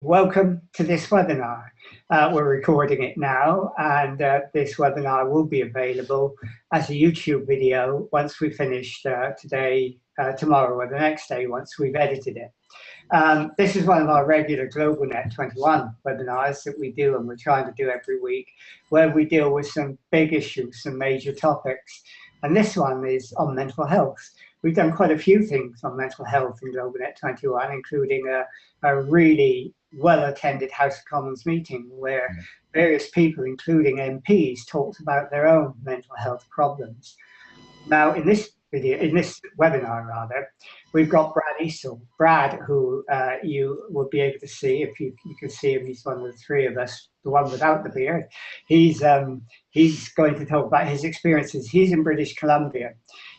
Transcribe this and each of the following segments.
Welcome to this webinar. We're recording it now, and this webinar will be available as a YouTube video once we finish today, tomorrow, or the next day once we've edited it. This is one of our regular GlobalNet 21 webinars that we do, and we're trying to do every week, where we deal with some big issues, some major topics. And this one is on mental health. We've done quite a few things on mental health in GlobalNet 21, including a really well-attended House of Commons meeting where various people, including MPs, talked about their own mental health problems. Now, in this webinar rather, we've got Brad Esau. Brad, who you will be able to see if you can see him. He's one of the three of us, the one without the beard. He's going to talk about his experiences. He's in British Columbia.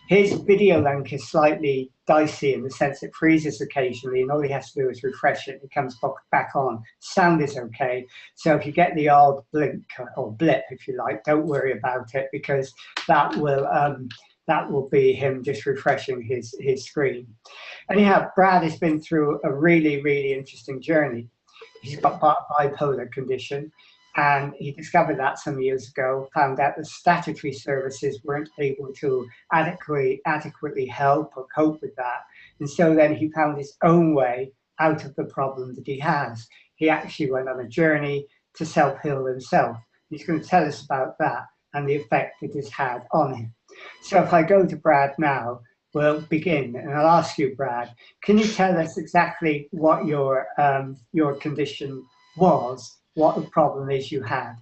His video link is slightly dicey in the sense it freezes occasionally, and all he has to do is refresh it. It comes back on. Sound is okay. So if you get the odd blink or blip, if you like, don't worry about it, because that will be him just refreshing his screen. Anyhow, Brad has been through a really, really interesting journey. He's got bipolar condition, and he discovered that some years ago, found out that statutory services weren't able to adequately help or cope with that. And so then he found his own way out of the problem that he has. He actually went on a journey to self-heal himself. He's going to tell us about that and the effect it has had on him. So if I go to Brad now, we'll begin, and I'll ask you, Brad, can you tell us exactly what your condition was, what the problem is you had?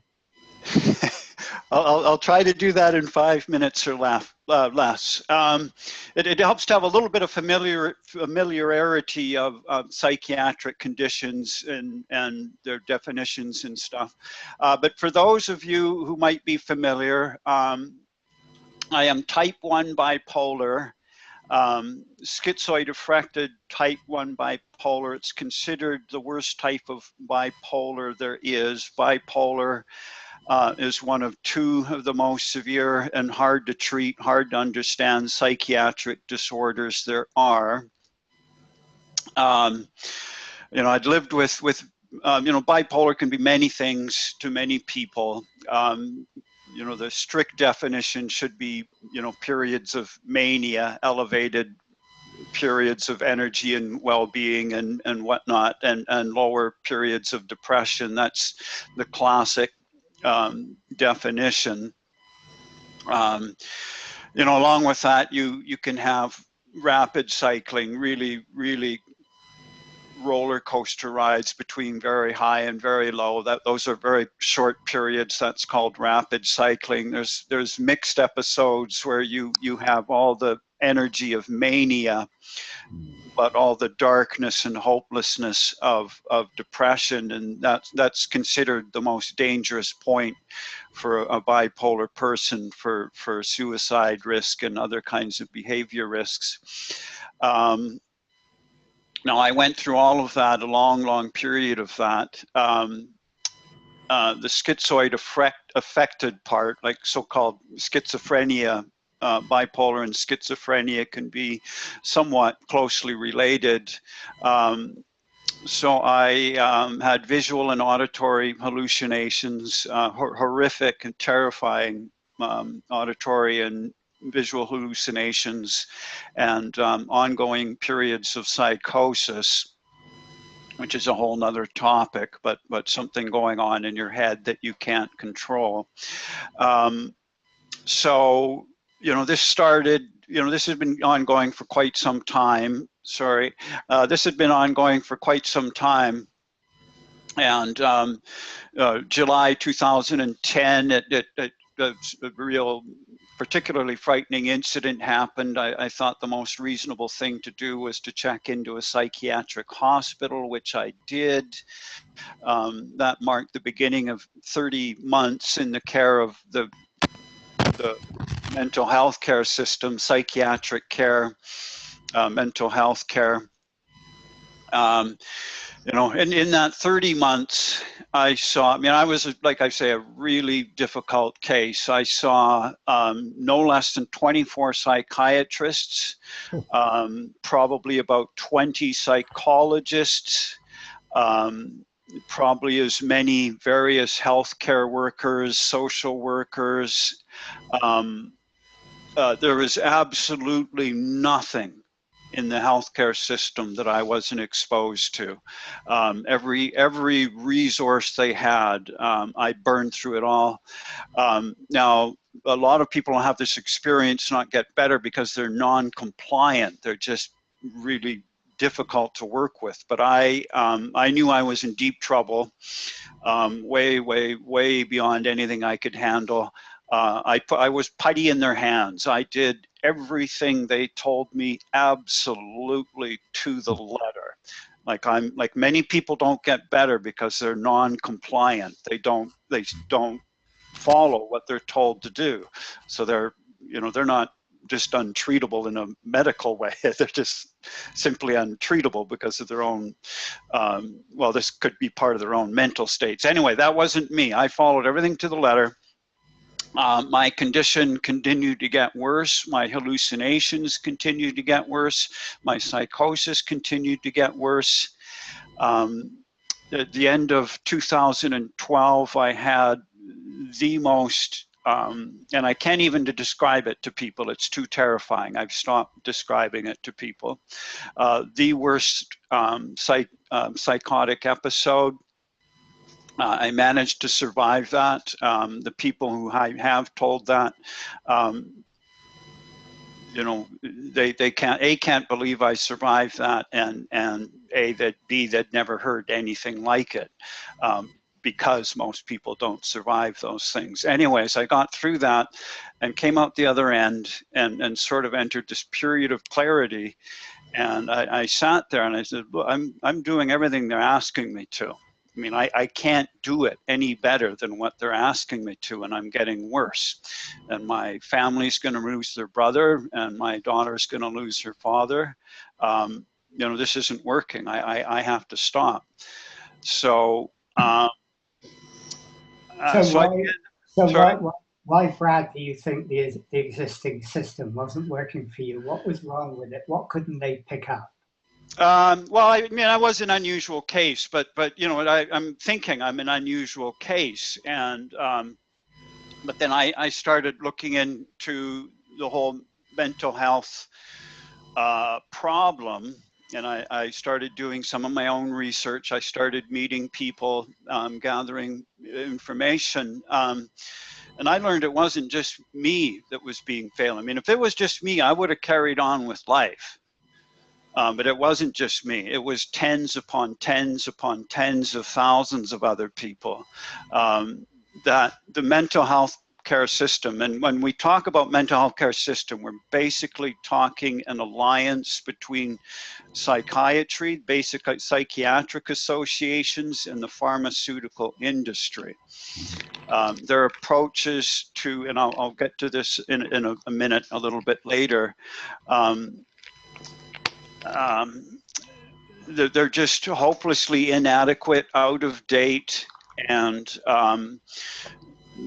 I'll try to do that in 5 minutes or less. It helps to have a little bit of familiarity of psychiatric conditions and their definitions and stuff. But for those of you who might be familiar, I am type 1 bipolar, schizoid-affected type 1 bipolar. It's considered the worst type of bipolar there is. Bipolar is one of two of the most severe and hard to treat, hard to understand psychiatric disorders there are. You know, I'd lived with you know, bipolar can be many things to many people. You know, the strict definition should be, you know, periods of mania, elevated periods of energy and well-being and whatnot, and lower periods of depression. That's the classic definition. You know, along with that, you can have rapid cycling, really roller coaster rides between very high and very low. Those are very short periods. That's called rapid cycling. There's mixed episodes where you have all the energy of mania, but all the darkness and hopelessness of depression, and that's considered the most dangerous point for a bipolar person for suicide risk and other kinds of behavior risks. Now, I went through all of that, a long period of that. The schizoid affected part, like so-called schizophrenia, bipolar and schizophrenia can be somewhat closely related. So I had visual and auditory hallucinations, horrific and terrifying auditory and visual hallucinations, and ongoing periods of psychosis, which is a whole nother topic, but something going on in your head that you can't control. So, you know, this started, you know, this has been ongoing for quite some time. Sorry, this had been ongoing for quite some time. And July 2010, a real particularly frightening incident happened. I thought the most reasonable thing to do was to check into a psychiatric hospital, which I did. That marked the beginning of 30 months in the care of the mental health care system, psychiatric care, mental health care. You know, in that 30 months, I saw, I mean, I was, like I say, a really difficult case. I saw no less than 24 psychiatrists, probably about 20 psychologists, probably as many various healthcare workers, social workers. There was absolutely nothing in the healthcare system that I wasn't exposed to. Every resource they had, I burned through it all. Now, a lot of people have this experience not get better because they're non-compliant. They're just really difficult to work with. But I knew I was in deep trouble, way beyond anything I could handle. I was putty in their hands. I did everything they told me absolutely to the letter. Like many people don't get better because they're non-compliant. They don't follow what they're told to do. So they're not just untreatable in a medical way. They're just simply untreatable because of their own, well, this could be part of their own mental states. Anyway, that wasn't me. I followed everything to the letter. My condition continued to get worse. My hallucinations continued to get worse. My psychosis continued to get worse. At the end of 2012, I had the most, and I can't even describe it to people. It's too terrifying. I've stopped describing it to people. The worst psychotic episode. I managed to survive that. The people who I have told that, they can't believe I survived that, and B, they'd never heard anything like it, because most people don't survive those things. Anyways, I got through that and came out the other end and sort of entered this period of clarity. And I sat there and I said, look, I'm doing everything they're asking me to. I mean, I can't do it any better than what they're asking me to, and I'm getting worse. And my family's going to lose their brother, and my daughter's going to lose her father. This isn't working. I have to stop. So, why, Brad, do you think the existing system wasn't working for you? What was wrong with it? What couldn't they pick up? Well, I mean, I was an unusual case, but I'm thinking I'm an unusual case, and but then I started looking into the whole mental health problem, and I started doing some of my own research. I started meeting people, gathering information, and I learned it wasn't just me that was being failed. I mean, if it was just me, I would have carried on with life. But it wasn't just me. It was tens upon tens upon tens of thousands of other people. That the mental health care system, and when we talk about mental health care system, we're basically talking an alliance between psychiatry, basically psychiatric associations, and the pharmaceutical industry. Their approaches to, and I'll get to this in a minute, a little bit later, they're just hopelessly inadequate, out of date, and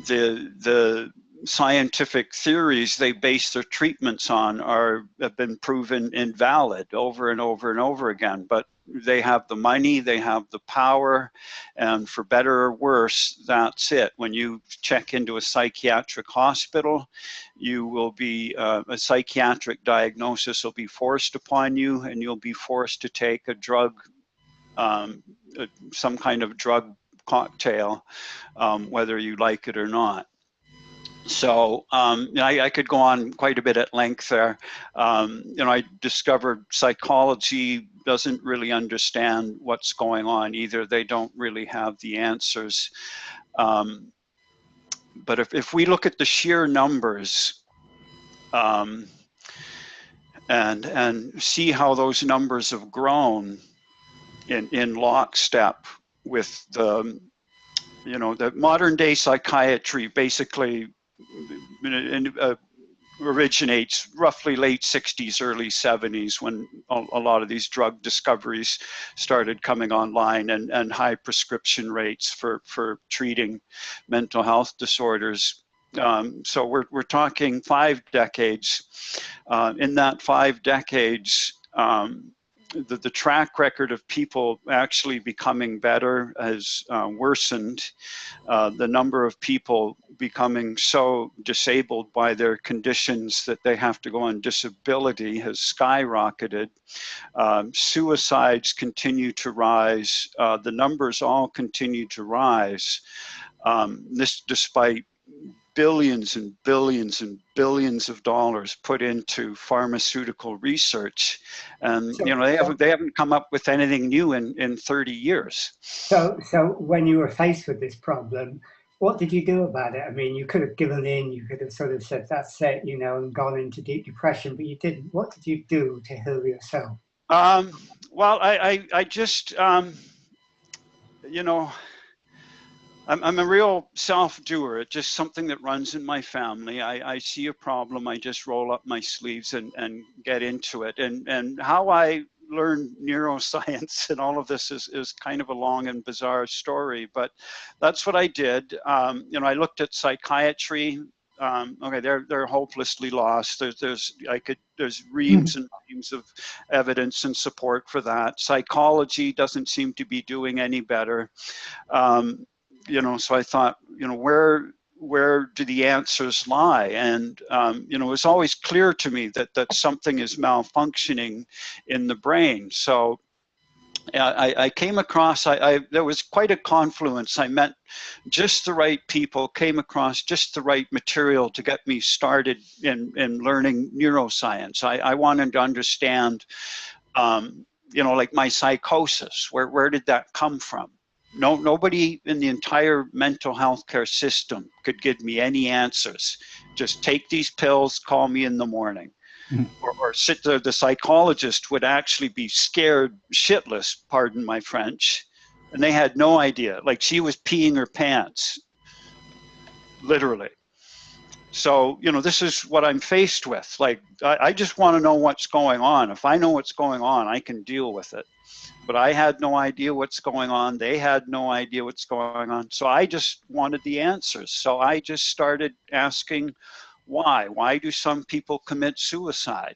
the scientific theories they base their treatments on have been proven invalid over and over and over again. But they have the money, they have the power, and for better or worse, that's it. When you check into a psychiatric hospital, you will be, a psychiatric diagnosis will be forced upon you, and you'll be forced to take a drug, some kind of drug cocktail, whether you like it or not. So I could go on quite a bit at length there. I discovered psychology doesn't really understand what's going on either. They don't really have the answers. But if we look at the sheer numbers and see how those numbers have grown in lockstep with the modern day psychiatry, basically originates roughly late 60s, early 70s, when a lot of these drug discoveries started coming online, and high prescription rates for treating mental health disorders. So we're talking 5 decades. In that 5 decades, the track record of people actually becoming better has worsened. The number of people becoming so disabled by their conditions that they have to go on disability has skyrocketed. Suicides continue to rise. The numbers all continue to rise. This despite billions and billions and billions of dollars put into pharmaceutical research, and So, you know, they haven't come up with anything new in 30 years. so when you were faced with this problem, what did you do about it? I mean, you could have given in, you could have sort of said, that's it, you know, and gone into deep depression, but you didn't. What did you do to heal yourself? Well, I just, you know, I'm a real self-doer. It's just something that runs in my family. I see a problem, I just roll up my sleeves and get into it. And how I learned neuroscience and all of this is kind of a long and bizarre story, but that's what I did. You know, I looked at psychiatry. Okay, they're hopelessly lost. There's reams and reams of evidence and support for that. Psychology doesn't seem to be doing any better. You know, so I thought, you know, where do the answers lie? And you know, it's always clear to me that something is malfunctioning in the brain. So I came across, there was quite a confluence. I met just the right people, came across just the right material to get me started in learning neuroscience. I wanted to understand, you know, like my psychosis, where did that come from? Nobody in the entire mental health care system could give me any answers. Just take these pills, call me in the morning. Or sit there, the psychologist would actually be scared shitless, pardon my French, and they had no idea. Like, she was peeing her pants, literally. So, you know, this is what I'm faced with. Like, I just want to know what's going on. If I know what's going on, I can deal with it. But I had no idea what's going on. They had no idea what's going on. So I just wanted the answers. So I just started asking why. Why do some people commit suicide?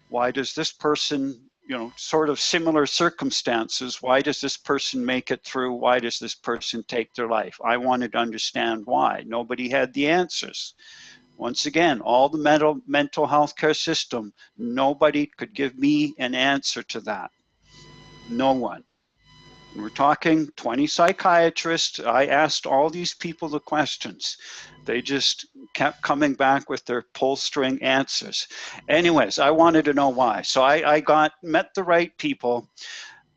Why does this person, you know, sort of similar circumstances, why does this person make it through? Why does this person take their life? I wanted to understand why. Nobody had the answers. Once again, all the mental health care system, nobody could give me an answer to that. No one. We're talking 20 psychiatrists. I asked all these people the questions. They just kept coming back with their pull string answers. Anyways, I wanted to know why. So I met the right people,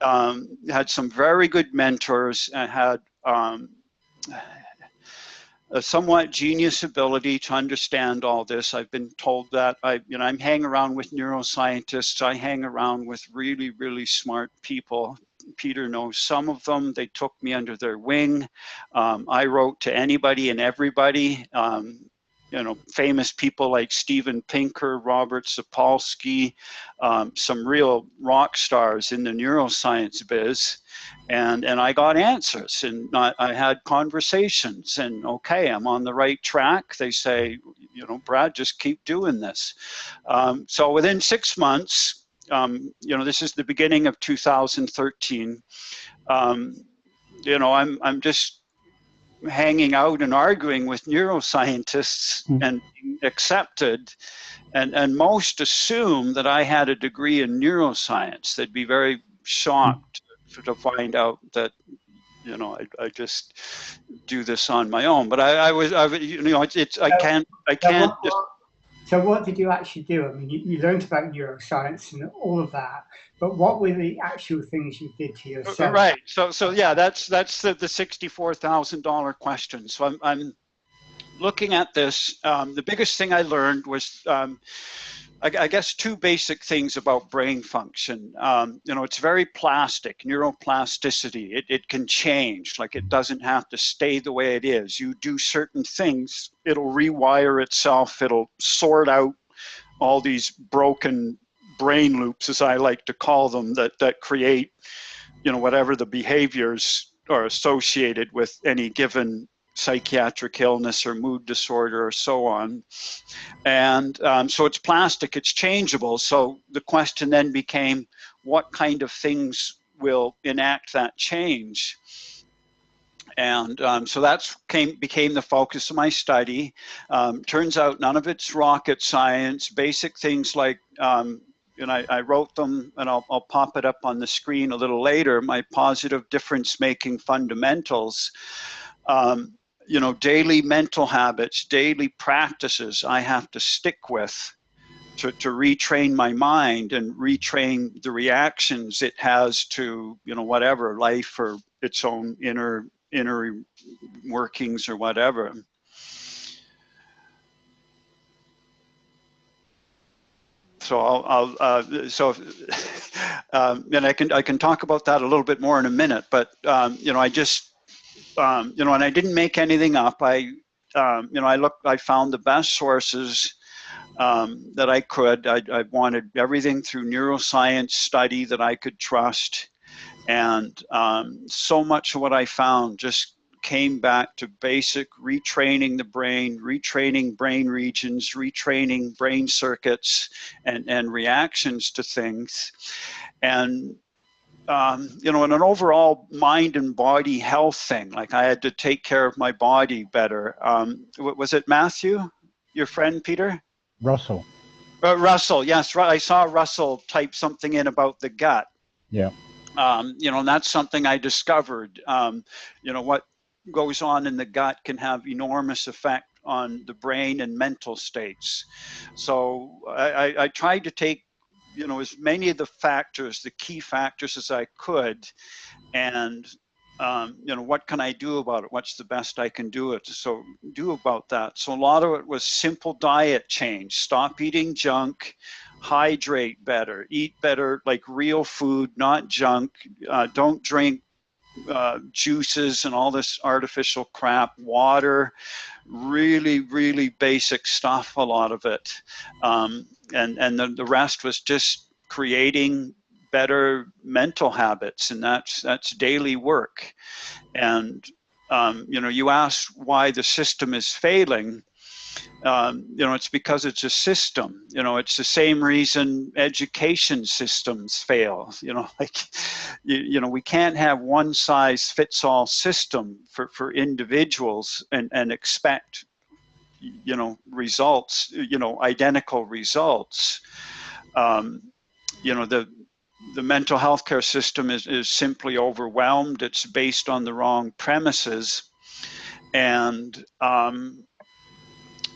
had some very good mentors, and had a somewhat genius ability to understand all this. I've been told that I'm hanging around with neuroscientists. I hang around with really, really smart people. Peter knows some of them. They took me under their wing. I wrote to anybody and everybody. You know, famous people like Steven Pinker, Robert Sapolsky, some real rock stars in the neuroscience biz. And I got answers, and I had conversations, and okay, I'm on the right track. They say, you know, Brad, just keep doing this. So within 6 months, you know, this is the beginning of 2013. You know, I'm just hanging out and arguing with neuroscientists and being accepted, and most assume that I had a degree in neuroscience. They'd be very shocked to find out that, you know, I just do this on my own. But I you know, I can't just. So what did you actually do? I mean, you learned about neuroscience and all of that, but what were the actual things you did to yourself? Right. So yeah, that's the $64,000 question. So I'm looking at this. The biggest thing I learned was, I guess, two basic things about brain function. You know, it's very plastic, neuroplasticity. It can change. Like, it doesn't have to stay the way it is. You do certain things, it'll rewire itself. It'll sort out all these broken brain loops, as I like to call them, that create, you know, whatever the behaviors are associated with any given psychiatric illness or mood disorder or so on. And so it's plastic, it's changeable. So the question then became, what kind of things will enact that change. And so that's became the focus of my study. Turns out none of it's rocket science. Basic things like, and I wrote them, and I'll pop it up on the screen a little later, my positive difference-making fundamentals. You know, daily mental habits, daily practices I have to stick with to retrain my mind and retrain the reactions it has to, you know, whatever, life or its own inner workings or whatever. So and I can talk about that a little bit more in a minute, but you know, I just you know, and I didn't make anything up. You know, I found the best sources that I could. I wanted everything through neuroscience study that I could trust, and so much of what I found just came back to basic retraining the brain, retraining brain regions, retraining brain circuits and reactions to things. And you know, in an overall mind and body health thing, like I had to take care of my body better. Was it Matthew, your friend, Peter? Russell. Russell, yes. I saw Russell type something in about the gut. Yeah. You know, and that's something I discovered. You know, what goes on in the gut can have enormous effect on the brain and mental states. So I tried to take, you know, as many of the factors, the key factors as I could, and you know, what can I do about it? What's the best I can do about that? So a lot of it was simple diet change. Stop eating junk, hydrate better, eat better, like real food, not junk. Don't drink juices and all this artificial crap. Water, really basic stuff, a lot of it. And the rest was just creating better mental habits, and that's daily work. And you know, you asked why the system is failing. You know, it's because it's a system. You know, it's the same reason education systems fail. You know, like, you know, we can't have one size fits all system for individuals and expect, you know, results, you know, identical results. You know, the mental health care system is simply overwhelmed. It's based on the wrong premises. And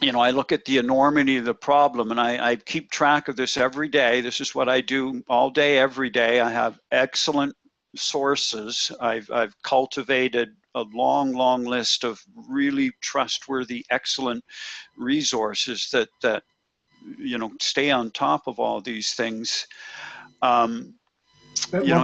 you know, I look at the enormity of the problem, and I keep track of this every day. This is what I do all day, every day. I have excellent sources. I've cultivated a long list of really trustworthy, excellent resources that you know, stay on top of all these things. But you know,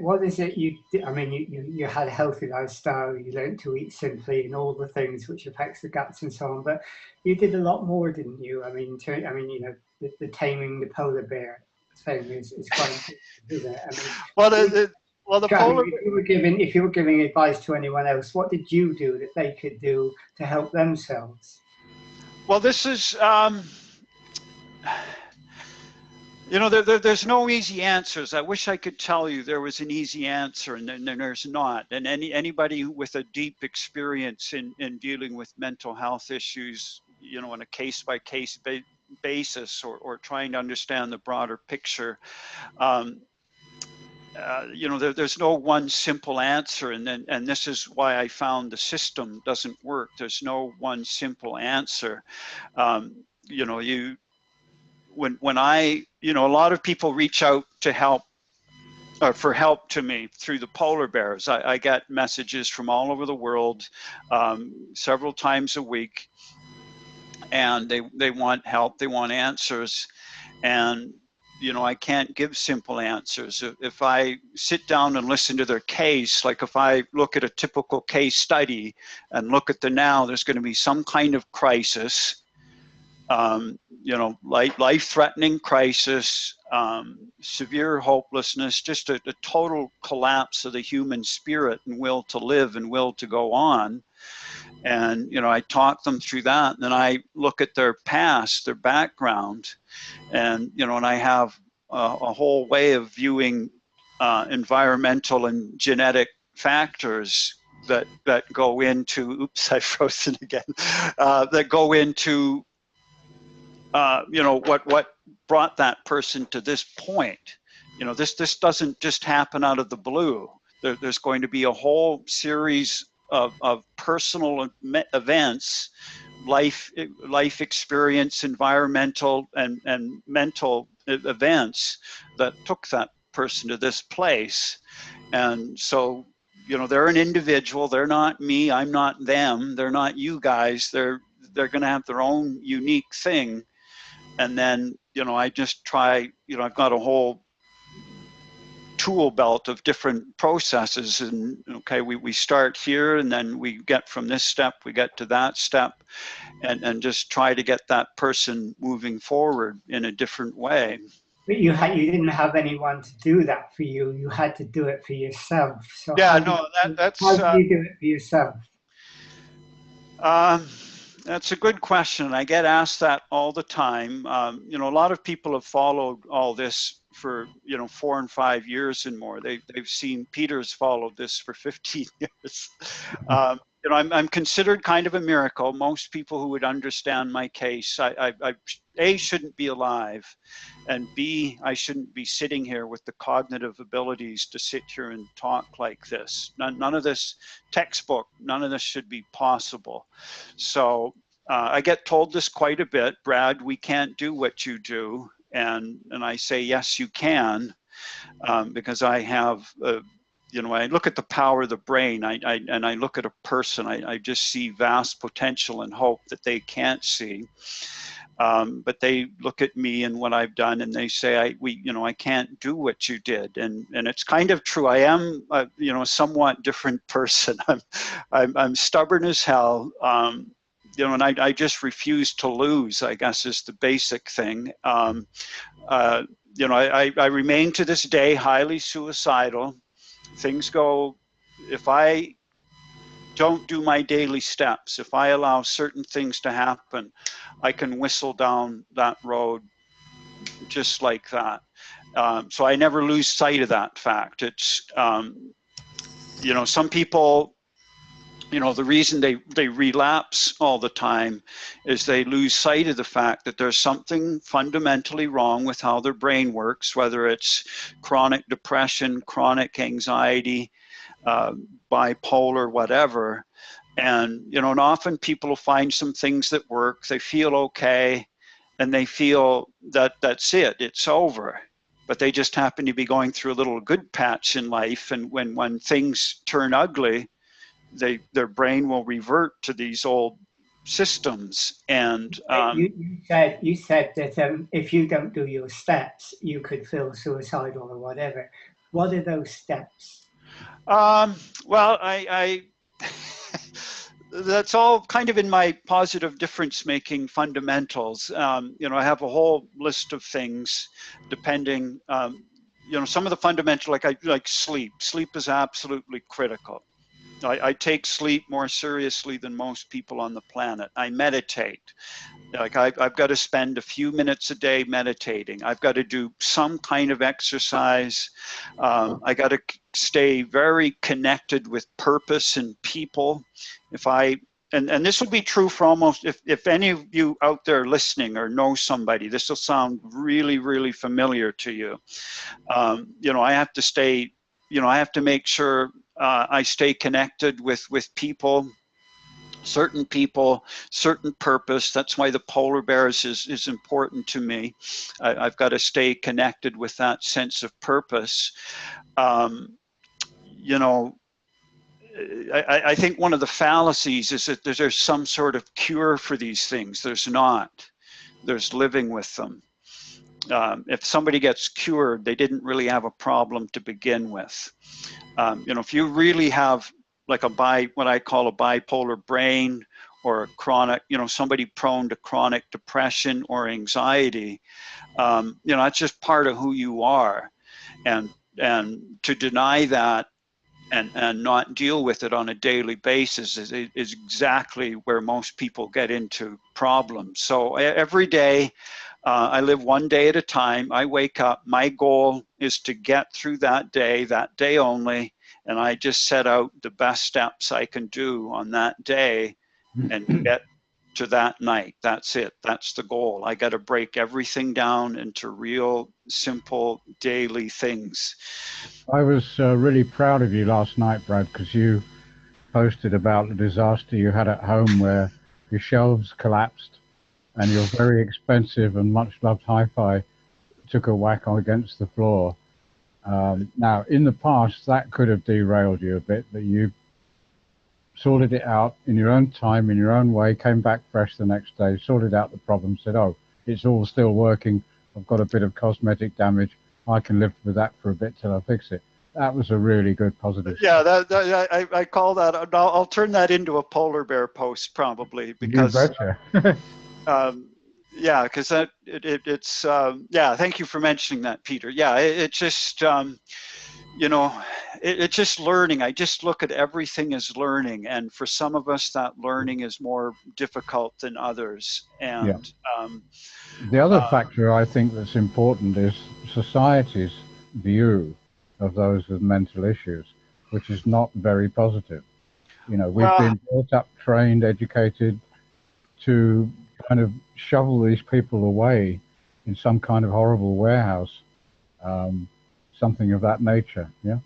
what is it you did? I mean, you had a healthy lifestyle, you learned to eat simply and all the things which affects the guts and so on, but you did a lot more, didn't you? I mean, you know, the taming the polar bear thing is quite important, isn't it? I mean, well, the polar... if you were giving advice to anyone else, what did you do that they could do to help themselves? Well, this is... you know, there's no easy answers. I wish I could tell you there was an easy answer, and then there's not. And anybody with a deep experience in dealing with mental health issues, you know, on a case-by-case basis, or trying to understand the broader picture, you know, there's no one simple answer. And this is why I found the system doesn't work. There's no one simple answer. You know, when I, you know, a lot of people reach out to help, or for help to me through the polar bears. I get messages from all over the world several times a week, and they want help, they want answers. And, you know, I can't give simple answers. If I sit down and listen to their case, like if I look at a typical case study and look at the now, there's going to be some kind of crisis. You know, life-threatening crisis, severe hopelessness, just a total collapse of the human spirit and will to live and will to go on. And, you know, I talk them through that, and then I look at their past, their background, and, you know, and I have a whole way of viewing environmental and genetic factors that go into, oops, I've frozen again, that go into, you know, what brought that person to this point. You know, this doesn't just happen out of the blue. There's going to be a whole series of personal events, life experience, environmental and mental events that took that person to this place. And so, you know, they're an individual. They're not me. I'm not them. They're not you guys. They're going to have their own unique thing. And then, you know, I just try, you know, I've got a whole tool belt of different processes, and okay, we start here, and then we get from this step, we get to that step, and just try to get that person moving forward in a different way. But you didn't have anyone to do that for you. You had to do it for yourself. So yeah, that's how do you do it for yourself? That's a good question. I get asked that all the time. You know, a lot of people have followed all this for, you know, 4 and 5 years and more. They've seen Peter's followed this for 15 years. You know, I'm considered kind of a miracle. Most people who would understand my case, I A, shouldn't be alive, and B, I shouldn't be sitting here with the cognitive abilities to sit here and talk like this. None of this textbook, none of this should be possible. So I get told this quite a bit, Brad, we can't do what you do. And I say, yes, you can, because I have, you know, I look at the power of the brain, and I look at a person, I just see vast potential and hope that they can't see. But they look at me and what I've done, and they say, you know, I can't do what you did, and it's kind of true. I am, you know, a somewhat different person. I'm stubborn as hell. You know, and I just refuse to lose, I guess, is the basic thing. You know, I remain to this day highly suicidal. Things go, if I don't do my daily steps, if I allow certain things to happen, I can whistle down that road just like that. So I never lose sight of that fact. It's, you know, some people, you know, the reason they relapse all the time is they lose sight of the fact that there's something fundamentally wrong with how their brain works, whether it's chronic depression, chronic anxiety, bipolar, whatever. And, you know, and often people will find some things that work, they feel okay, and they feel that that's it, it's over. But they just happen to be going through a little good patch in life, and when things turn ugly, their brain will revert to these old systems. And you said that if you don't do your steps, you could feel suicidal or whatever. What are those steps? Well, I that's all kind of in my positive difference making fundamentals. You know, I have a whole list of things depending, you know, some of the fundamental, like sleep. Sleep is absolutely critical. I take sleep more seriously than most people on the planet. I meditate. Like I've got to spend a few minutes a day meditating. I've got to do some kind of exercise. I got to stay very connected with purpose and people. If I, and this will be true for almost, if any of you out there listening or know somebody, this will sound really, really familiar to you. You know, I have to stay, you know, I have to make sure I stay connected with people, certain purpose. That's why the polar bears is important to me. I've got to stay connected with that sense of purpose. You know, I think one of the fallacies is that there's some sort of cure for these things. There's not. There's living with them. If somebody gets cured, they didn't really have a problem to begin with. You know, if you really have like what I call a bipolar brain, or a chronic, you know, somebody prone to chronic depression or anxiety, you know, that's just part of who you are. And to deny that and not deal with it on a daily basis is exactly where most people get into problems. So every day, I live one day at a time. I wake up. My goal is to get through that day only, and I just set out the best steps I can do on that day and get to that night. That's it. That's the goal. I got to break everything down into real, simple, daily things. I was really proud of you last night, Brad, because you posted about the disaster you had at home where your shelves collapsed and your very expensive and much loved hi-fi took a whack against the floor. Now, in the past, that could have derailed you a bit, but you sorted it out in your own time, in your own way, came back fresh the next day, sorted out the problem, said, oh, it's all still working. I've got a bit of cosmetic damage. I can live with that for a bit till I fix it. That was a really good positive. Yeah, I call that. I'll turn that into a polar bear post probably, because you betcha. yeah, because it's yeah. Thank you for mentioning that, Peter. Yeah, it's just you know, it's just learning. I just look at everything as learning, and for some of us, that learning is more difficult than others. And the other factor I think that's important is society's view of those with mental issues, which is not very positive. You know, we've been brought up, trained, educated to kind of shovel these people away in some kind of horrible warehouse, something of that nature. Yeah.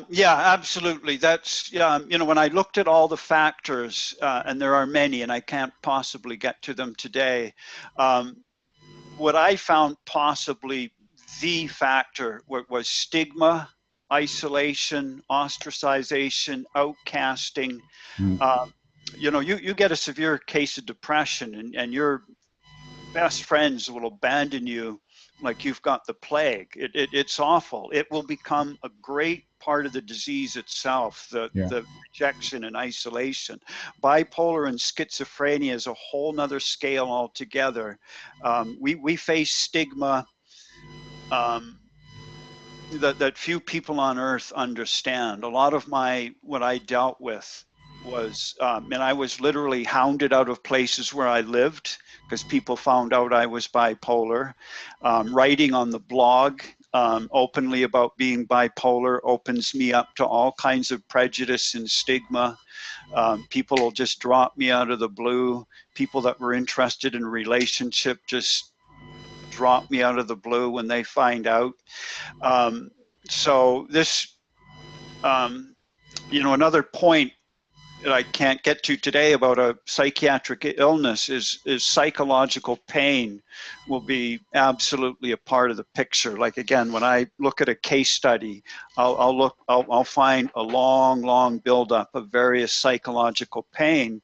Yeah, absolutely. That's, you know, when I looked at all the factors, and there are many, and I can't possibly get to them today, what I found possibly the factor was stigma, isolation, ostracization, outcasting. You know, you get a severe case of depression, and your best friends will abandon you like you've got the plague. It's awful. It will become a great part of the disease itself, the rejection and isolation. Bipolar and schizophrenia is a whole nother scale altogether. We face stigma that few people on earth understand. A lot of what I dealt with was, and I was literally hounded out of places where I lived because people found out I was bipolar. Writing on the blog openly about being bipolar opens me up to all kinds of prejudice and stigma. People will just drop me out of the blue. People that were interested in a relationship just drop me out of the blue when they find out. So this, you know, another point that I can't get to today about a psychiatric illness is psychological pain will be absolutely a part of the picture. Like, again, when I look at a case study, I'll find a long buildup of various psychological pain,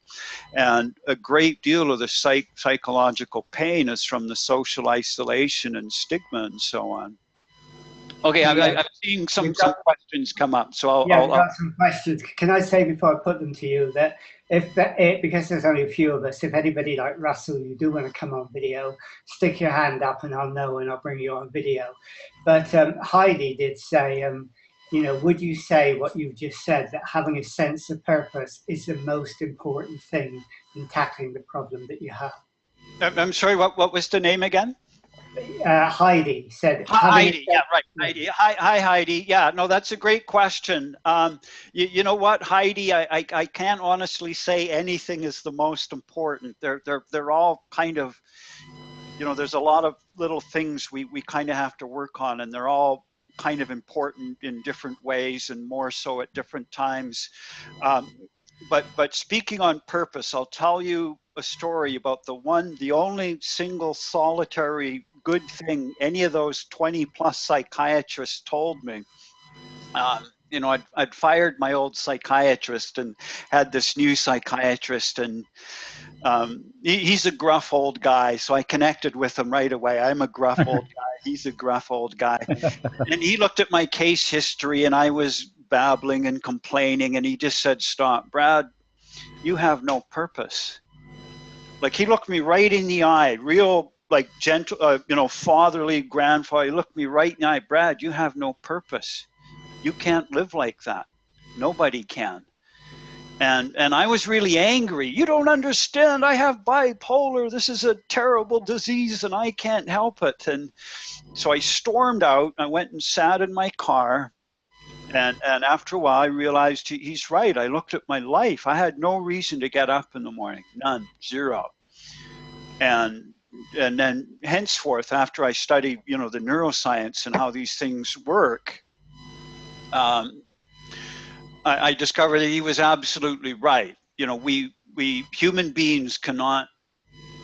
and a great deal of the psychological pain is from the social isolation and stigma and so on. Okay, I'm seeing some questions come up, so I've got some questions. Can I say before I put them to you that because there's only a few of us, if anybody like Russell, you do want to come on video, stick your hand up and I'll know and I'll bring you on video. But Heidi did say, you know, would you say what you've just said, that having a sense of purpose is the most important thing in tackling the problem that you have? I'm sorry, what was the name again? Heidi said. Heidi, yeah, right, Heidi. Hi, Heidi. Yeah, no, that's a great question. You know what, Heidi, I can't honestly say anything is the most important. They're all kind of, you know, there's a lot of little things we kind of have to work on, and they're all kind of important in different ways and more so at different times. But speaking on purpose, I'll tell you a story about the only single solitary good thing any of those 20 plus psychiatrists told me. You know, I'd fired my old psychiatrist and had this new psychiatrist, and he's a gruff old guy, so I connected with him right away. I'm a gruff old guy, he's a gruff old guy. And he looked at my case history, and I was babbling and complaining, and he just said, "Stop, Brad, you have no purpose." Like, he looked me right in the eye, real like gentle, you know, fatherly grandfather. He looked me right in the eye. "Brad, you have no purpose. You can't live like that. Nobody can. And I was really angry. You don't understand. I have bipolar. This is a terrible disease and I can't help it. And so I stormed out. I went and sat in my car. And after a while, I realized he's right. I looked at my life. I had no reason to get up in the morning. None. Zero. And then henceforth, after I studied, you know, the neuroscience and how these things work, I discovered that he was absolutely right. You know, we human beings cannot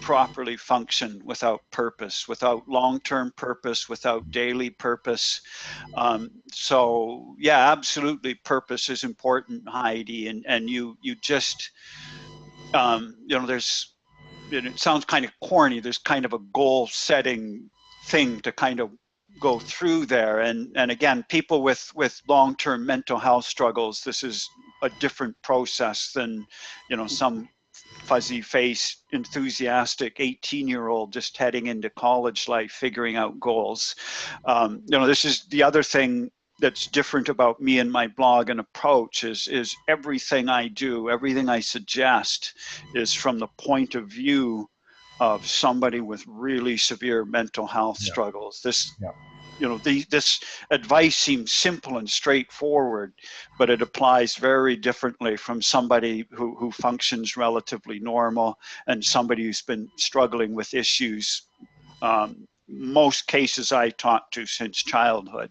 properly function without purpose, without long-term purpose, without daily purpose. So yeah, absolutely, purpose is important, Heidi. And you just, you know, there's, it sounds kind of corny. There's kind of a goal-setting thing to kind of go through there. And again, people with long-term mental health struggles, this is a different process than, you know, some fuzzy-faced, enthusiastic 18-year-old just heading into college life, figuring out goals. You know, this is the other thing that's different about me and my blog and approach is everything I do, everything I suggest is from the point of view of somebody with really severe mental health struggles. This, you know, this advice seems simple and straightforward, but it applies very differently from somebody who functions relatively normal and somebody who's been struggling with issues, most cases I talk to since childhood.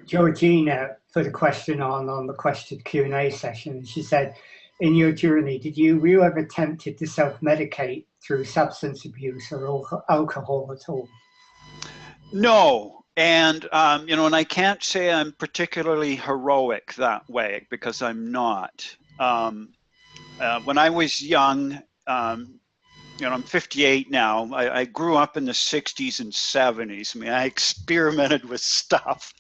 Georgina put a question on the question Q&A session. She said, in your journey, did you ever attempted to self-medicate through substance abuse or alcohol at all? No, and you know, and I can't say I'm particularly heroic that way because I'm not. When I was young, you know, I'm 58 now. I grew up in the 60s and 70s. I mean, I experimented with stuff,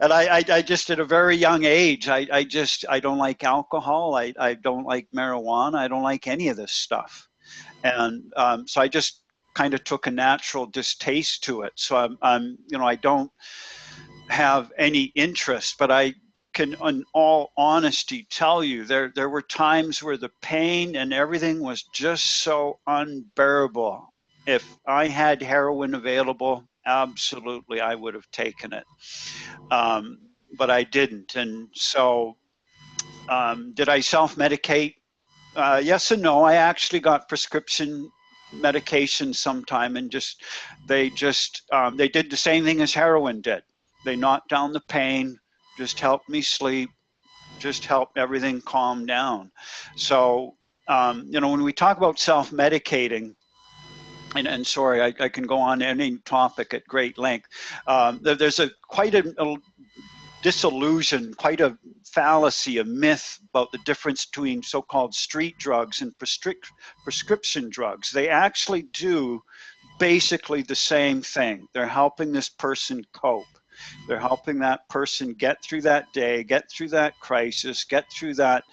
and I just at a very young age, I don't like alcohol. I don't like marijuana. I don't like any of this stuff, and so I just kind of took a natural distaste to it. So I'm you know, I don't have any interest, but I can, in all honesty, tell you there were times where the pain and everything was just so unbearable. If I had heroin available, absolutely I would have taken it, but I didn't. And so did I self-medicate? Yes and no. I actually got prescription medication sometime, and they did the same thing as heroin did. They knocked down the pain, just helped me sleep, just helped everything calm down. So you know, when we talk about self-medicating, and sorry, I can go on any topic at great length, there's quite a disillusion, quite a fallacy, a myth about the difference between so-called street drugs and prescription drugs. They actually do basically the same thing. They're helping this person cope. They're helping that person get through that day, get through that crisis, get through that,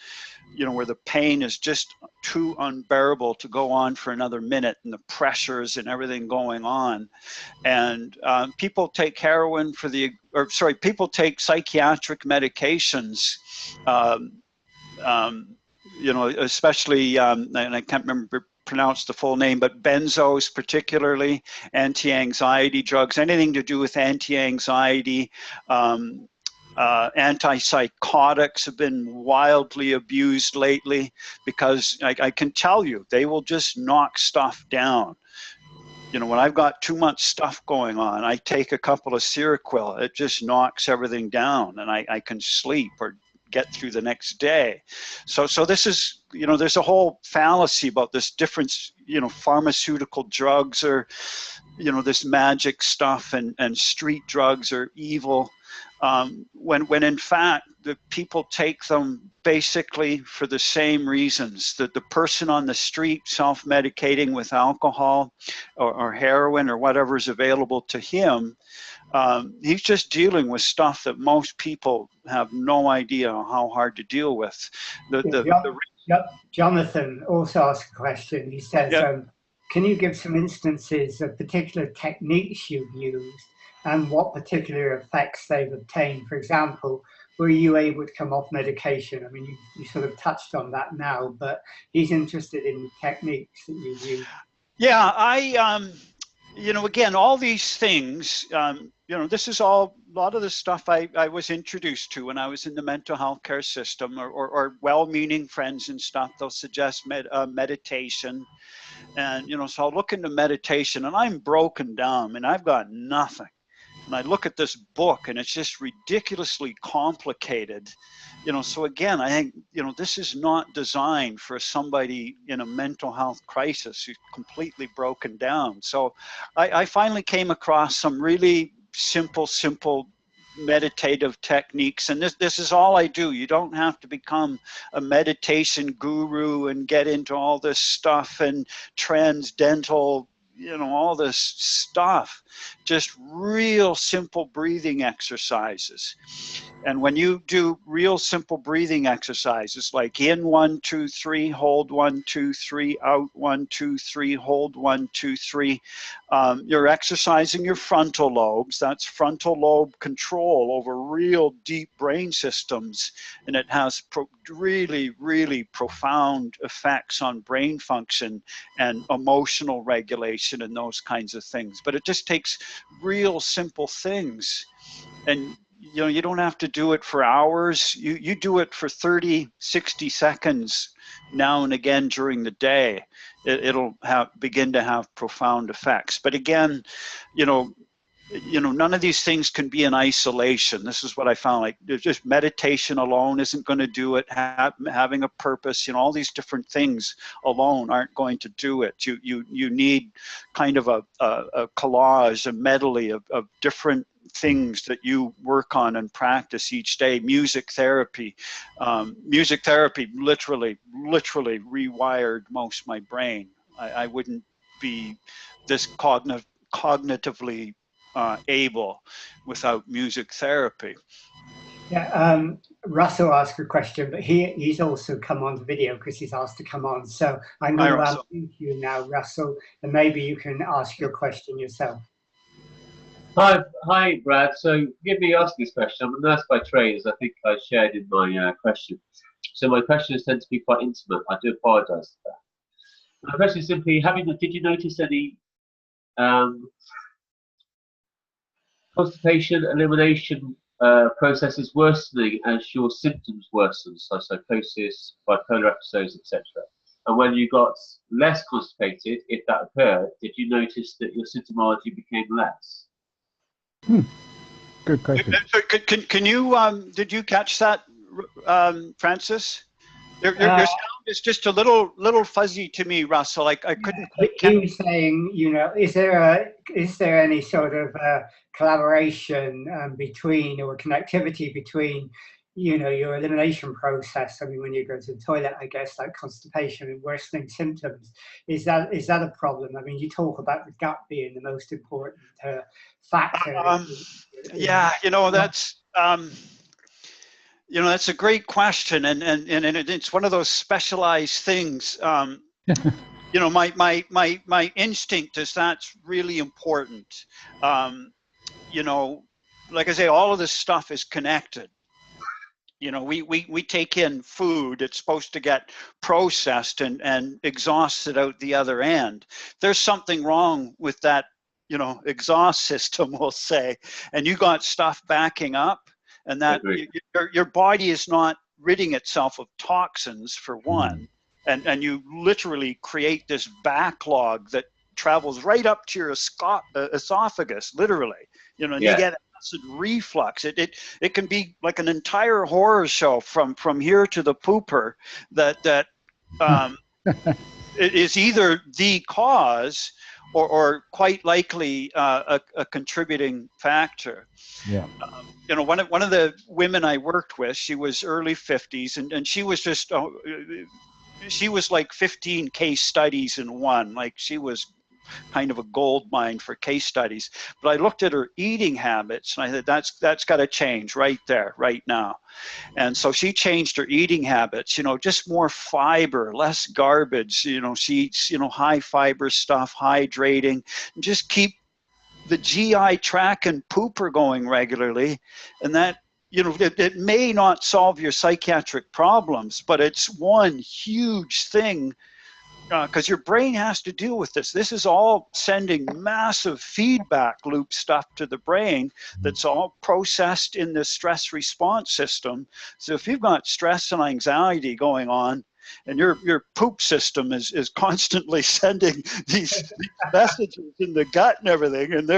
you know, where the pain is just too unbearable to go on for another minute, and the pressures and everything going on. And people take heroin for people take psychiatric medications, you know, especially, and I can't pronounce the full name, but benzos, particularly anti-anxiety drugs, anything to do with anti-anxiety. Antipsychotics have been wildly abused lately because I can tell you, they will just knock stuff down. You know, when I've got too much stuff going on, I take a couple of Seroquel. It just knocks everything down, and I can sleep or get through the next day. So this is, you know, there's a whole fallacy about this difference, you know, pharmaceutical drugs are, you know, this magic stuff, and street drugs are evil. When in fact the people take them basically for the same reasons. That the person on the street self-medicating with alcohol or heroin or whatever is available to him, he's just dealing with stuff that most people have no idea how hard to deal with. Jonathan also asked a question. He says, can you give some instances of particular techniques you've used and what particular effects they've obtained. For example, were you able to come off medication? I mean, you sort of touched on that now, but he's interested in the techniques that you use. Yeah, you know, again, all these things, you know, this is all, a lot of the stuff I was introduced to when I was in the mental health care system, or well-meaning friends and stuff. They'll suggest meditation. And, you know, so I'll look into meditation and I'm broken down and I've got nothing. And I look at this book and it's just ridiculously complicated, you know. So again, I think, you know, this is not designed for somebody in a mental health crisis who's completely broken down. So I finally came across some really simple meditative techniques, and this is all I do. You don't have to become a meditation guru and get into all this stuff and transcendental, you know, all this stuff. Just real simple breathing exercises. And when you do real simple breathing exercises, like in 1, 2, 3, hold 1, 2, 3, out 1, 2, 3, hold 1, 2, 3, you're exercising your frontal lobes. That's frontal lobe control over real deep brain systems, and it has really profound effects on brain function and emotional regulation and those kinds of things. But it just takes real simple things, and you know, you don't have to do it for hours. You do it for 30, 60 seconds now and again during the day. It'll begin to have profound effects. But again, you know, none of these things can be in isolation. This is what I found. Like, just meditation alone isn't going to do it. Having a purpose, you know, all these different things alone aren't going to do it. You need kind of a collage, a medley of different things that you work on and practice each day. Music therapy literally rewired most of my brain. I wouldn't be this cognitively able without music therapy. Yeah, Russell asked a question, but he's also come on the video because he's asked to come on. So I'm going to unmute you now, Russell, and maybe you can ask your question yourself. Hi, Brad. So forgive me asking this question. I'm a nurse by trade, as I think I shared in my question. So my questions tend to be quite intimate. I do apologise for that. My question is simply, did you notice any constipation, elimination processes worsening as your symptoms worsened, so psychosis, bipolar episodes, etc.? And when you got less constipated, if that occurred, did you notice that your symptomology became less? Good question. Can you did you catch that, Francis? Your sound is just a little fuzzy to me, Russell. I couldn't quite catch. He was saying, you know, is there any sort of collaboration between, or connectivity between, you know, your elimination process? I mean, when you go to the toilet, I guess, like constipation and worsening symptoms, is that a problem? I mean, you talk about the gut being the most important factor. Yeah, you know, that's that's a great question, and it's one of those specialized things. You know, my instinct is that's really important. You know, like I say, all of this stuff is connected. You know, we take in food, it's supposed to get processed and exhausted out the other end. There's something wrong with that, you know, exhaust system, we'll say, and you got stuff backing up, and that your body is not ridding itself of toxins, for one, and you literally create this backlog that travels right up to your esophagus, literally, you know, and you get acid reflux. It can be like an entire horror show from here to the pooper that it is either the cause or quite likely a contributing factor. Yeah. You know, one of the women I worked with, she was early 50s, and she was just she was like 15 case studies in one. Like, she was kind of a gold mine for case studies. But I looked at her eating habits and I said, that's got to change right there, right now. And so she changed her eating habits, you know, just more fiber, less garbage, you know, she eats, you know, high fiber stuff, hydrating, and just keep the GI tract and poop are going regularly, and that, you know, it may not solve your psychiatric problems, but it's one huge thing, because your brain has to deal with this. This is all sending massive feedback loop stuff to the brain that's all processed in the stress response system. So if you've got stress and anxiety going on, and your poop system is constantly sending these messages in the gut and everything, and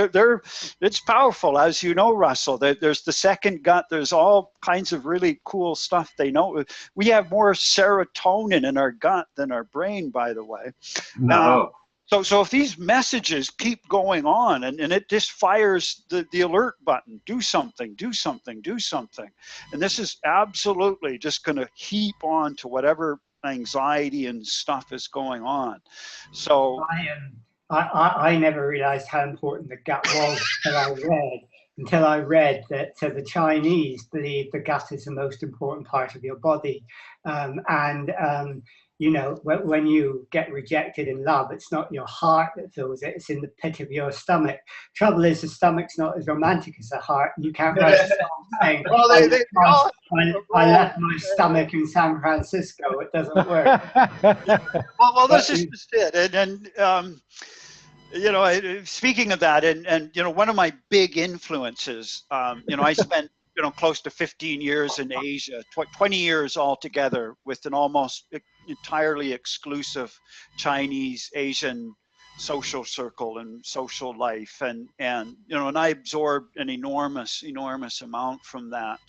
it's powerful, as you know, Russell. There's the second gut. There's all kinds of really cool stuff they know. We have more serotonin in our gut than our brain, by the way. No. So if these messages keep going on, and it just fires the alert button, do something, do something, do something. And this is absolutely just going to heap on to whatever anxiety and stuff is going on. So I never realized how important the gut was until I read that the Chinese believe the gut is the most important part of your body. You know, when you get rejected in love, it's not your heart that feels it, it's in the pit of your stomach. Trouble is, the stomach's not as romantic as the heart. You can't write a song saying, I left my stomach in San Francisco. It doesn't work. well, this is just it. And you know, speaking of that, and you know, one of my big influences, you know, I spent, you know, close to 15 years in Asia, 20 years altogether, with an almost entirely exclusive Chinese Asian social circle and social life, and you know, and I absorbed an enormous amount from that.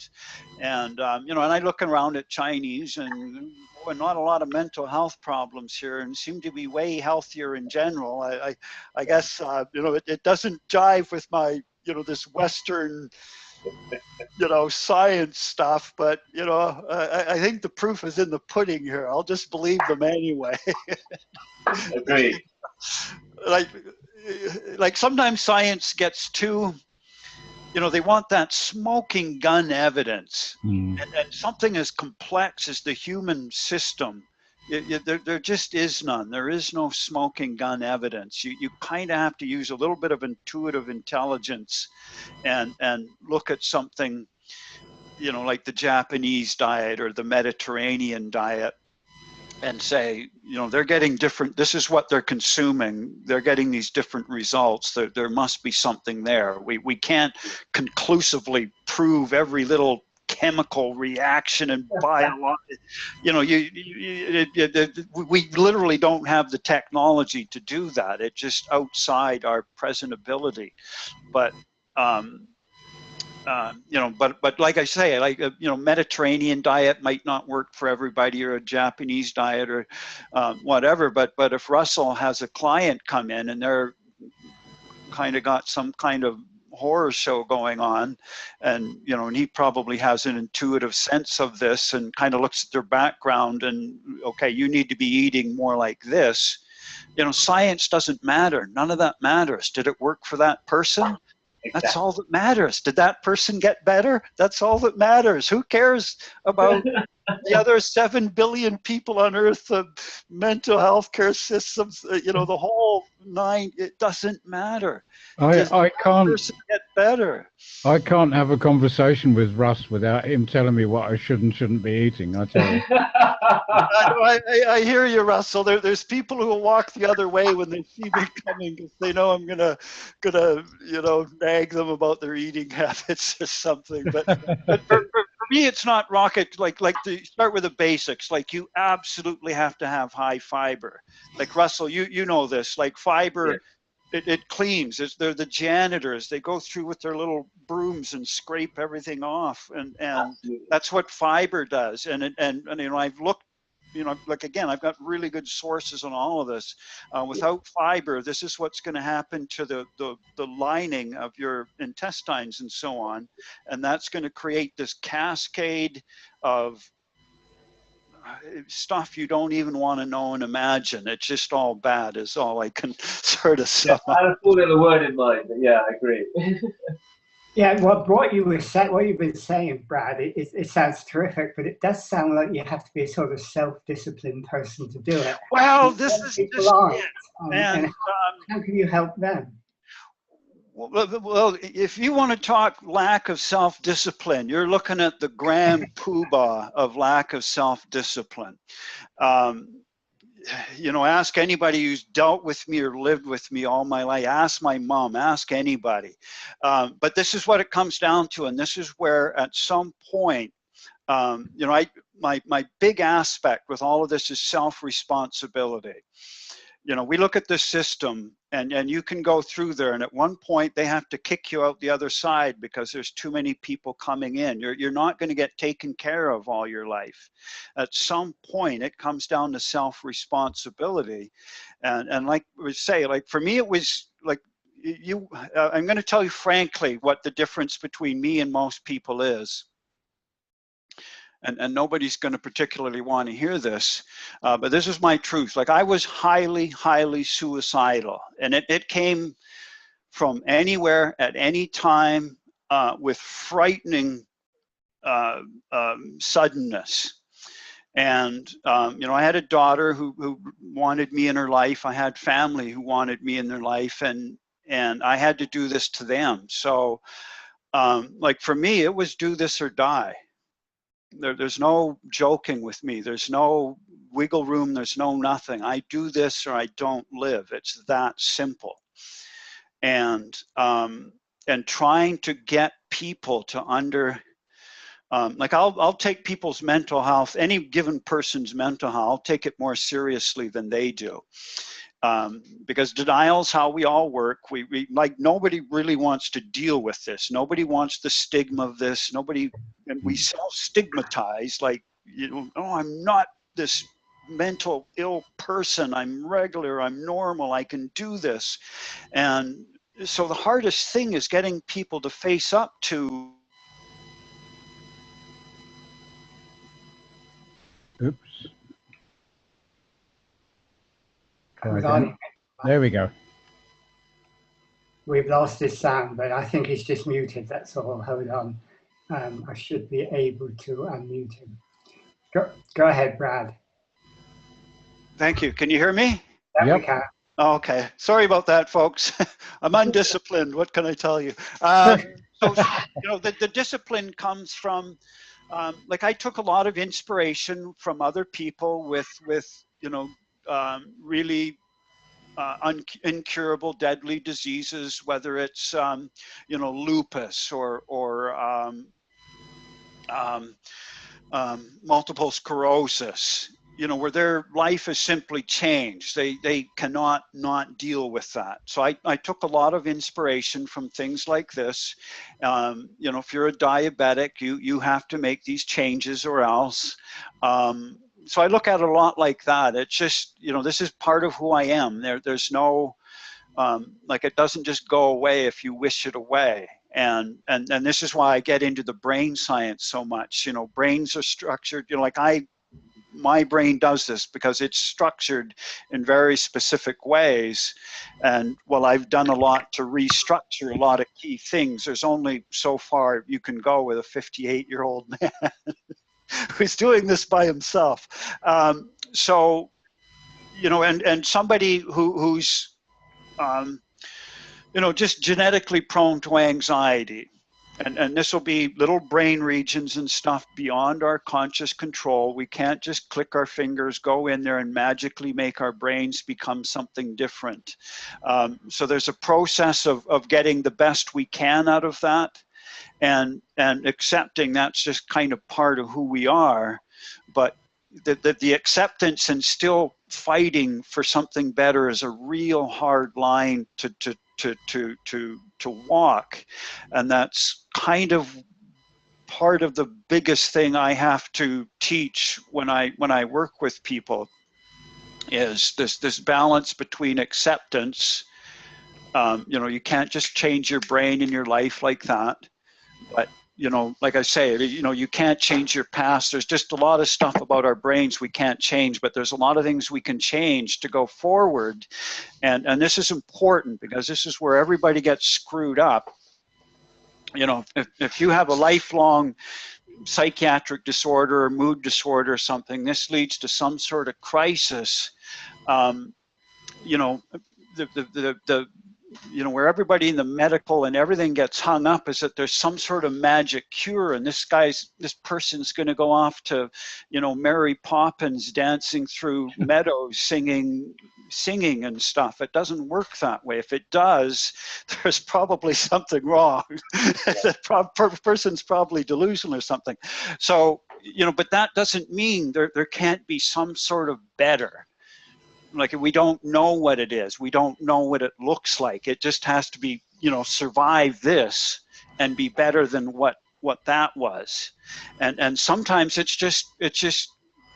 And you know, and I look around at Chinese, and not a lot of mental health problems here, and seem to be way healthier in general. I guess you know, it doesn't jive with my, you know, this Western, you know, science stuff, but you know, I think the proof is in the pudding here. I'll just believe them anyway. Agreed. Like sometimes science gets too, you know, they want that smoking gun evidence, and something as complex as the human system, there just is none. There is no smoking gun evidence. You kind of have to use a little bit of intuitive intelligence and look at something, you know, like the Japanese diet or the Mediterranean diet, and say, you know, they're getting different, this is what they're consuming, they're getting these different results, there must be something there. We can't conclusively prove every little chemical reaction and biological, you know, we literally don't have the technology to do that. It's just outside our present ability. But you know, but like I say, like you know, Mediterranean diet might not work for everybody, or a Japanese diet, or whatever. But if Russell has a client come in and they're kind of got some kind of horror show going on, and you know, and he probably has an intuitive sense of this, and kind of looks at their background, and okay, you need to be eating more like this. You know, science doesn't matter. None of that matters. Did it work for that person? Exactly. That's all that matters. Did that person get better? That's all that matters. Who cares about the other 7 billion people on Earth, the mental health care systems, you know, the whole nine? It doesn't matter. I can't person get better. I can't have a conversation with Russ without him telling me what I should and shouldn't be eating. I tell you. I hear you, Russell. There's people who will walk the other way when they see me coming, because they know I'm gonna you know, nag them about their eating habits or something. But for me, it's not rocket. Like to start with the basics. Like, you absolutely have to have high fiber. Like, Russell, you know this. Like, fiber. Yeah. It cleans. They're the janitors. They go through with their little brooms and scrape everything off, and that's what fiber does. And you know, I've looked, you know, like, again, I've got really good sources on all of this. Without fiber, this is what's going to happen to the lining of your intestines and so on, and that's going to create this cascade of stuff you don't even want to know and imagine. It's just all bad, is all I can sort of sum up. I had a full little word in mind, but yeah, I agree. Yeah, what you've been saying, Brad, it sounds terrific, but it does sound like you have to be a sort of self-disciplined person to do it. Well, this is just it. And how can you help them? Well, if you want to talk lack of self-discipline, you're looking at the grand poobah of lack of self-discipline. You know, ask anybody who's dealt with me or lived with me all my life. Ask my mom, ask anybody. But this is what it comes down to, and this is where at some point, you know, my big aspect with all of this is self-responsibility. You know, we look at the system and you can go through there, and at one point they have to kick you out the other side because there's too many people coming in. You're not going to get taken care of all your life. At some point it comes down to self-responsibility. And like we say, like for me, it was like I'm going to tell you frankly what the difference between me and most people is. And nobody's going to particularly want to hear this, but this is my truth. Like I was highly, highly suicidal, and it came from anywhere at any time with frightening suddenness. And you know, I had a daughter who wanted me in her life. I had family who wanted me in their life, and I had to do this to them. So like for me, it was do this or die. There's no joking with me. There's no wiggle room. There's no nothing. I do this or I don't live. It's that simple. And trying to get people to like I'll take people's mental health, any given person's mental health, I'll take it more seriously than they do. Because denial's how we all work. We like nobody really wants to deal with this. Nobody wants the stigma of this. Nobody, and we self-stigmatize, like, you know, oh, I'm not this mental ill person. I'm regular. I'm normal. I can do this. And so the hardest thing is getting people to face up to. Oops. There we go. We've lost his sound, but I think he's just muted. That's all. Hold on. I should be able to unmute him. Go ahead, Brad. Thank you. Can you hear me? Yep. We can. Okay. Sorry about that, folks. I'm undisciplined. What can I tell you? So you know, the discipline comes from, like I took a lot of inspiration from other people with you know, really incurable, deadly diseases, whether it's you know, lupus or multiple sclerosis, you know, where their life is simply changed. They cannot not deal with that. So I took a lot of inspiration from things like this. You know, if you're a diabetic, you have to make these changes or else. So I look at it a lot like that. It's just, you know, this is part of who I am. There's no, like it doesn't just go away if you wish it away. And this is why I get into the brain science so much. You know, brains are structured, you know, like my brain does this because it's structured in very specific ways. And while I've done a lot to restructure a lot of key things, there's only so far you can go with a 58-year-old man who's doing this by himself. So, you know, and somebody who's, you know, just genetically prone to anxiety. And this will be little brain regions and stuff beyond our conscious control. We can't just click our fingers, go in there and magically make our brains become something different. So there's a process of getting the best we can out of that, and accepting that's just kind of part of who we are. But the acceptance and still fighting for something better is a real hard line to walk. And that's kind of part of the biggest thing I have to teach when I work with people, is this balance between acceptance. You know, you can't just change your brain and your life like that. But, you know, like I say, you know, you can't change your past. There's just a lot of stuff about our brains we can't change, but there's a lot of things we can change to go forward. And this is important because this is where everybody gets screwed up. You know, if you have a lifelong psychiatric disorder or mood disorder or something, this leads to some sort of crisis. You know, the you know, where everybody in the medical and everything gets hung up is that there's some sort of magic cure, and this person's going to go off to, you know, Mary Poppins dancing through meadows singing and stuff. It doesn't work that way. If it does, there's probably something wrong. The person's probably delusional or something. So, you know, but that doesn't mean there can't be some sort of better. Like, we don't know what it is. We don't know what it looks like. It just has to be, you know, survive this and be better than what that was. And sometimes it's just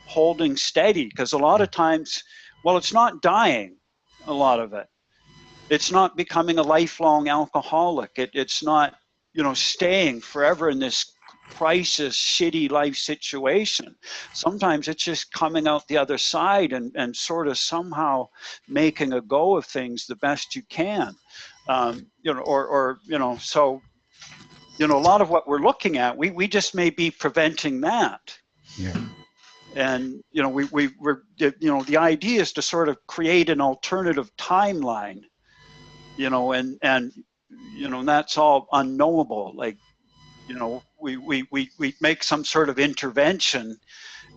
holding steady, because a lot of times, well, it's not dying, a lot of it. It's not becoming a lifelong alcoholic. It's not, you know, staying forever in this crisis, shitty life situation. Sometimes it's just coming out the other side and sort of somehow making a go of things the best you can. You know, or you know, so, you know, a lot of what we're looking at, we just may be preventing that. Yeah. And, you know, we're, you know, the idea is to sort of create an alternative timeline, you know, and you know, that's all unknowable. Like, you know, we make some sort of intervention,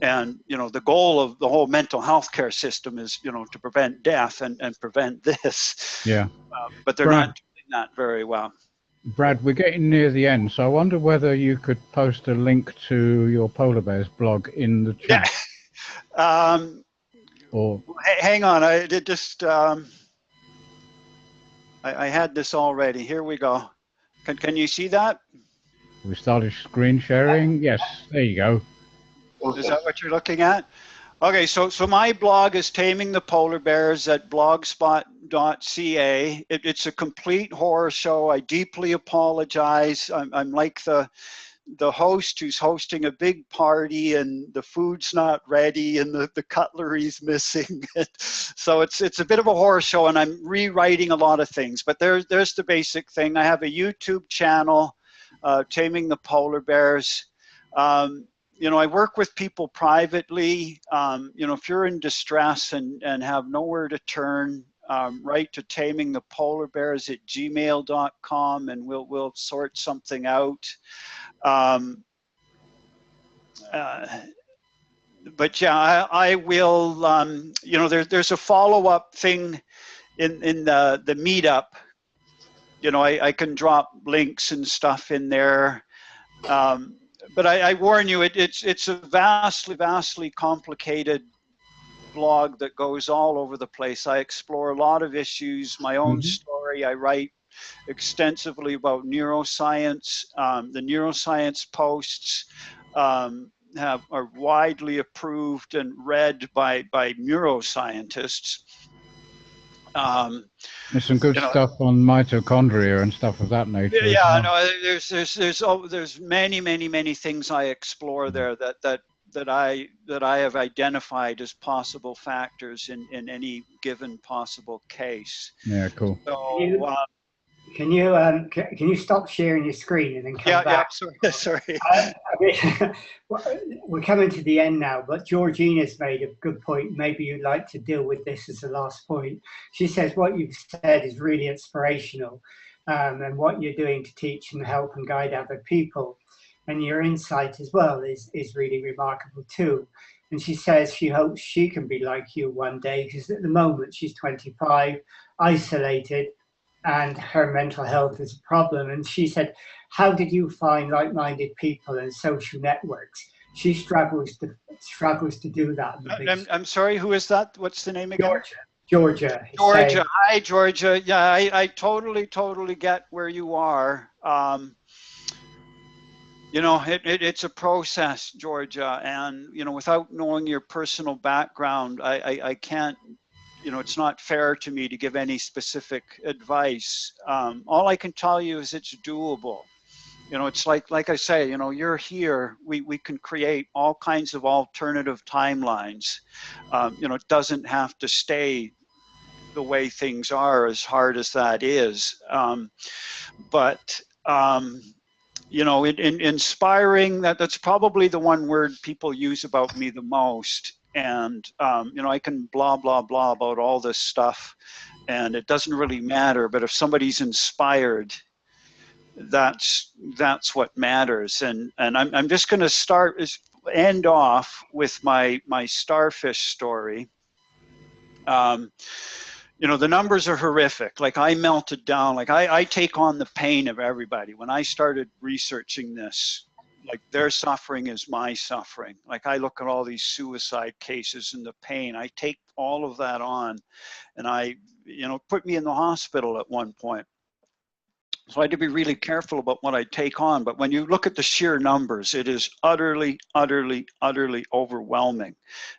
and, you know, the goal of the whole mental health care system is, you know, to prevent death and prevent this. Yeah. But they're not doing that very well. Brad, we're getting near the end, so I wonder whether you could post a link to your Polar Bears blog in the chat. Yeah. Or hang on, I did just I had this already. Here we go. Can you see that? we started screen sharing. Yes, there you go. Is that what you're looking at? Okay, so my blog is Taming the Polar Bears at blogspot.ca. It's a complete horror show. I deeply apologize. I'm like the host who's hosting a big party and the food's not ready and the cutlery's missing. So it's a bit of a horror show, and I'm rewriting a lot of things. But there's the basic thing. I have a YouTube channel, Taming the Polar Bears. You know, I work with people privately. You know, if you're in distress and have nowhere to turn, write to tamingthepolarbears@gmail.com, and we'll sort something out. But yeah, I will. You know, there's a follow-up thing in the meetup. You know, I can drop links and stuff in there. But I warn you, it's a vastly complicated blog that goes all over the place. I explore a lot of issues, my own story. I write extensively about neuroscience. The neuroscience posts are widely approved and read by neuroscientists. There's some good stuff on mitochondria and stuff of that nature. Yeah, no, there's many things I explore there that I have identified as possible factors in any given possible case. Yeah, cool. So, can you stop sharing your screen and then come back? Yeah, sorry. I mean, we're coming to the end now, but Georgina's made a good point. Maybe you'd like to deal with this as the last point. She says what you've said is really inspirational, and what you're doing to teach and help and guide other people, and your insight as well is really remarkable too. And she says she hopes she can be like you one day, because at the moment she's 25, isolated, and her mental health is a problem. And she said, how did you find like-minded people and social networks? She struggles to do that. I'm sorry, who is that? What's the name again? Georgia. Hi, Georgia. Yeah, I totally get where you are. You know, it's a process, Georgia, and, you know, without knowing your personal background, I can't, you know, it's not fair to me to give any specific advice. All I can tell you is it's doable. You know, it's like I say, you know, you're here, we can create all kinds of alternative timelines. You know, it doesn't have to stay the way things are, as hard as that is. You know, inspiring, that's probably the one word people use about me the most. And, you know, I can blah about all this stuff. and it doesn't really matter. But if somebody's inspired, that's what matters. And I'm just going to end off with my starfish story. You know, the numbers are horrific. Like, I melted down. Like, I take on the pain of everybody. When I started researching this, like, their suffering is my suffering. Like, I look at all these suicide cases and the pain. I take all of that on, and you know, put me in the hospital at one point. So I had to be really careful about what I take on. But when you look at the sheer numbers, it is utterly, utterly, utterly overwhelming.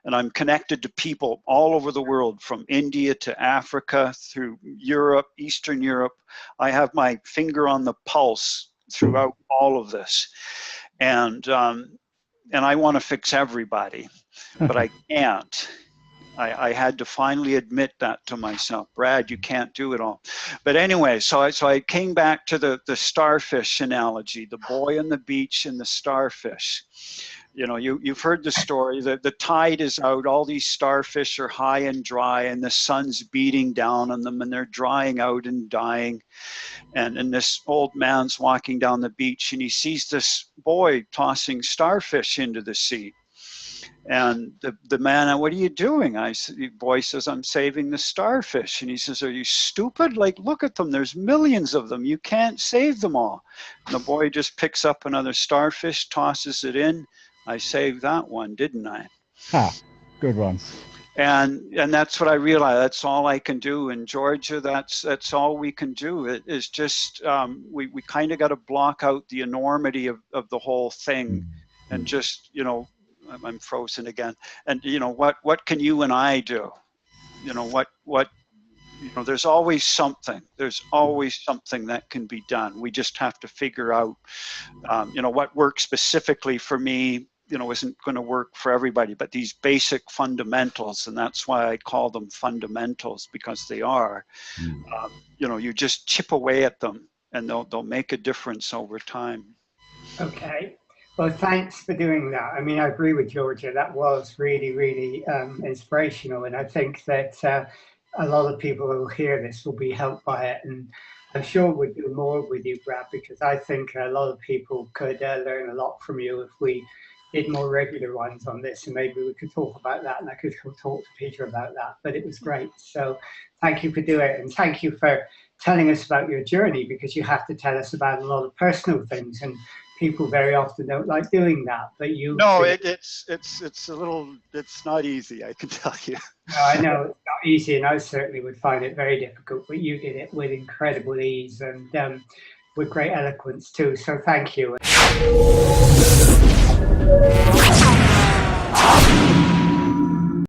And I'm connected to people all over the world, from India to Africa, through Europe, Eastern Europe. I have my finger on the pulse throughout all of this. And I want to fix everybody, but I can't. I had to finally admit that to myself. Brad, you can't do it all. But anyway, so I came back to the starfish analogy, the boy on the beach and the starfish. You know, you've heard the story that the tide is out, all these starfish are high and dry, and the sun's beating down on them, and they're drying out and dying. And this old man's walking down the beach, and he sees this boy tossing starfish into the sea. And the man, what are you doing? The boy says, I'm saving the starfish. And he says, are you stupid? Like, look at them. There's millions of them. You can't save them all. And the boy just picks up another starfish, tosses it in. I saved that one, didn't I? Ah, good one. And that's what I realized. That's all I can do in Georgia. That's all we can do. It is just, we kind of got to block out the enormity of the whole thing, and just, you know, I'm frozen again. And, you know, what can you and I do? You know, you know, there's always something. There's always something that can be done. We just have to figure out, you know, what works specifically for me, you know, isn't going to work for everybody. But these basic fundamentals, and that's why I call them fundamentals, because they are, you know, you just chip away at them, and they'll make a difference over time. Okay. Well, thanks for doing that. I mean, I agree with Georgia. That was really, really inspirational. And I think that a lot of people who hear this will be helped by it. And I'm sure we'll do more with you, Brad, because I think a lot of people could learn a lot from you if we did more regular ones on this. And maybe we could talk about that, and I could talk to Peter about that. But it was great. So thank you for doing it. And thank you for telling us about your journey, because you have to tell us about a lot of personal things. And people very often don't like doing that, but you. No, it's a little, it's not easy, I can tell you. No, I know it's not easy, and I certainly would find it very difficult, but you did it with incredible ease and with great eloquence too, so thank you.